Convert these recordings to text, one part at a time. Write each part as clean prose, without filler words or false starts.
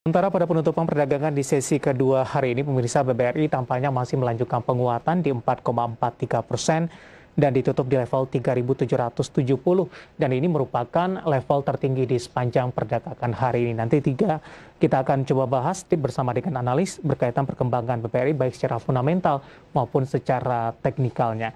Sementara pada penutupan perdagangan di sesi kedua hari ini, pemirsa, BBRI tampaknya masih melanjutkan penguatan di 4,43% dan ditutup di level 3.770. Dan ini merupakan level tertinggi di sepanjang perdagangan hari ini. Nanti kita akan coba bahas bersama dengan analis berkaitan perkembangan BBRI baik secara fundamental maupun secara teknikalnya.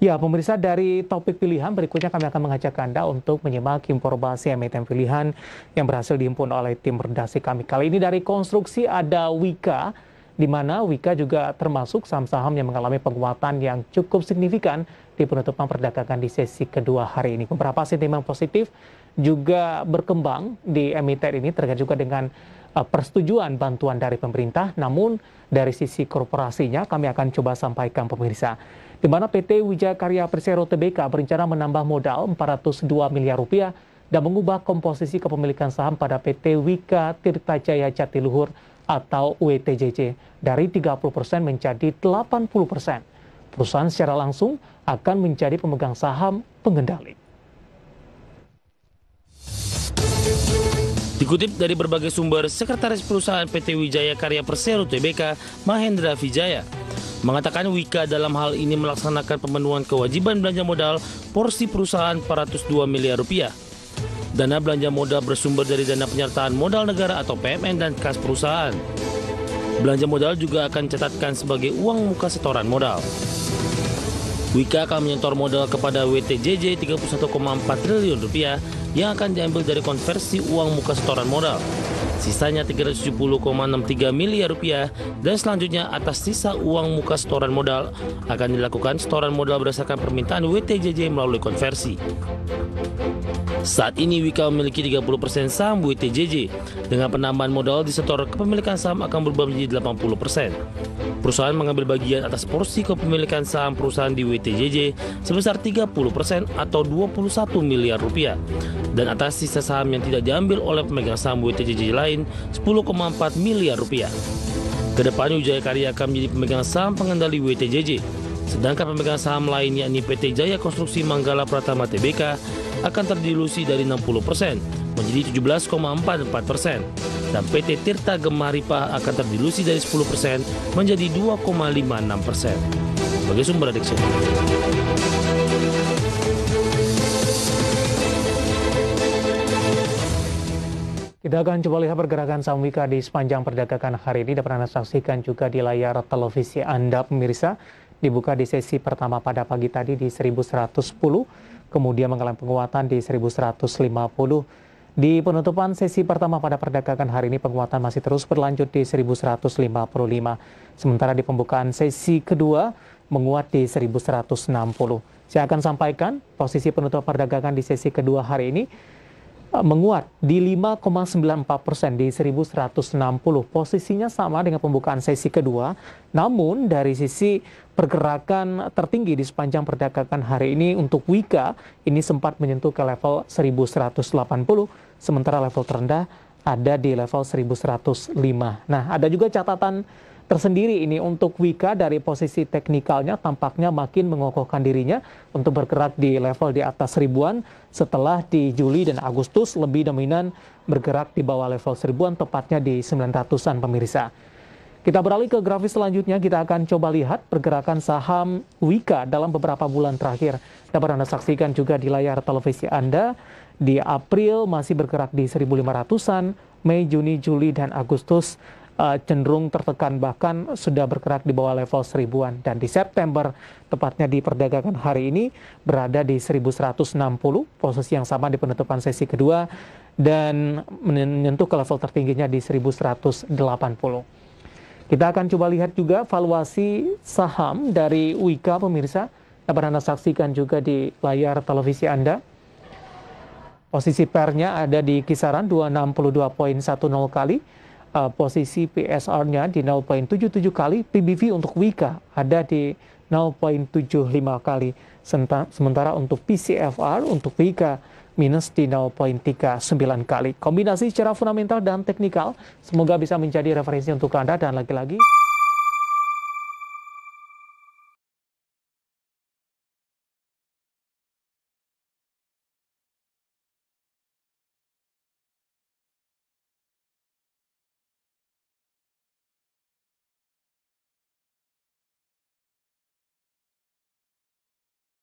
Ya, pemirsa, dari topik pilihan berikutnya kami akan mengajak Anda untuk menyimak informasi emiten pilihan yang berhasil dihimpun oleh tim redaksi kami. Kali ini dari konstruksi ada Wika, di mana Wika juga termasuk saham-saham yang mengalami penguatan yang cukup signifikan di penutupan perdagangan di sesi kedua hari ini. Beberapa sentimen positif juga berkembang di emiten ini terkait juga dengan persetujuan bantuan dari pemerintah, namun dari sisi korporasinya kami akan coba sampaikan pemirsa, di mana PT Wijaya Karya Persero Tbk berencana menambah modal 402 miliar rupiah dan mengubah komposisi kepemilikan saham pada PT Wika Tirta Jaya Jatiluhur atau WTJJ dari 30% menjadi 80%. Perusahaan secara langsung akan menjadi pemegang saham pengendali. Dikutip dari berbagai sumber, Sekretaris Perusahaan PT Wijaya Karya Persero Tbk, Mahendra Vijaya, mengatakan Wika dalam hal ini melaksanakan pemenuhan kewajiban belanja modal porsi perusahaan 402 miliar rupiah. Dana belanja modal bersumber dari dana penyertaan modal negara atau PMN dan kas perusahaan. Belanja modal juga akan dicatatkan sebagai uang muka setoran modal. Wika akan menyetor modal kepada WTJJ 31,4 triliun rupiah yang akan diambil dari konversi uang muka setoran modal. Sisanya 370,63 miliar rupiah dan selanjutnya atas sisa uang muka setoran modal akan dilakukan setoran modal berdasarkan permintaan WTJJ melalui konversi. Saat ini Wika memiliki 30% saham WTJJ. Dengan penambahan modal disetor, kepemilikan saham akan berubah menjadi 80%. Perusahaan mengambil bagian atas porsi kepemilikan saham perusahaan di WTJJ sebesar 30% atau 21 miliar rupiah. Dan atas sisa saham yang tidak diambil oleh pemegang saham WTJJ lain 10,4 miliar rupiah. Kedepan Wijaya Karya akan menjadi pemegang saham pengendali WTJJ. Sedangkan pemegang saham lain yakni PT Jaya Konstruksi Manggala Pratama Tbk akan terdilusi dari 60% menjadi 17,44% dan PT Tirta Gemaripa akan terdilusi dari 10% menjadi 2,56%. Sebagai sumber redaksi. Kita akan coba lihat pergerakan saham Wika di sepanjang perdagangan hari ini. Dapat Anda saksikan juga di layar televisi Anda, pemirsa. Dibuka di sesi pertama pada pagi tadi di 1110, kemudian mengalami penguatan di 1150. Di penutupan sesi pertama pada perdagangan hari ini, penguatan masih terus berlanjut di 1155. Sementara di pembukaan sesi kedua, menguat di 1160. Saya akan sampaikan posisi penutup perdagangan di sesi kedua hari ini menguat di 5,94% di 1160. Posisinya sama dengan pembukaan sesi kedua, namun dari sisi pergerakan tertinggi di sepanjang perdagangan hari ini untuk Wika ini sempat menyentuh ke level 1180, sementara level terendah ada di level 1105. Nah, ada juga catatan tersendiri ini untuk Wika dari posisi teknikalnya tampaknya makin mengokohkan dirinya untuk bergerak di level di atas ribuan setelah di Juli dan Agustus lebih dominan bergerak di bawah level seribuan, tepatnya di 900-an pemirsa. Kita beralih ke grafis selanjutnya, kita akan coba lihat pergerakan saham Wika dalam beberapa bulan terakhir. Dapat Anda saksikan juga di layar televisi Anda. Di April masih bergerak di 1.500-an, Mei, Juni, Juli, dan Agustus cenderung tertekan, bahkan sudah bergerak di bawah level seribuan. Dan di September, tepatnya di perdagangan hari ini, berada di 1160, posisi yang sama di penutupan sesi kedua, dan menyentuh ke level tertingginya di 1180. Kita akan coba lihat juga valuasi saham dari Wika, pemirsa. Dapat Anda saksikan juga di layar televisi Anda. Posisi PER-nya ada di kisaran 262,10 kali. Posisi PSR-nya di 0,77 kali, PBV untuk Wika ada di 0,75 kali. Sementara untuk PCFR untuk Wika minus di 0,39 kali. Kombinasi secara fundamental dan teknikal semoga bisa menjadi referensi untuk Anda, dan lagi-lagi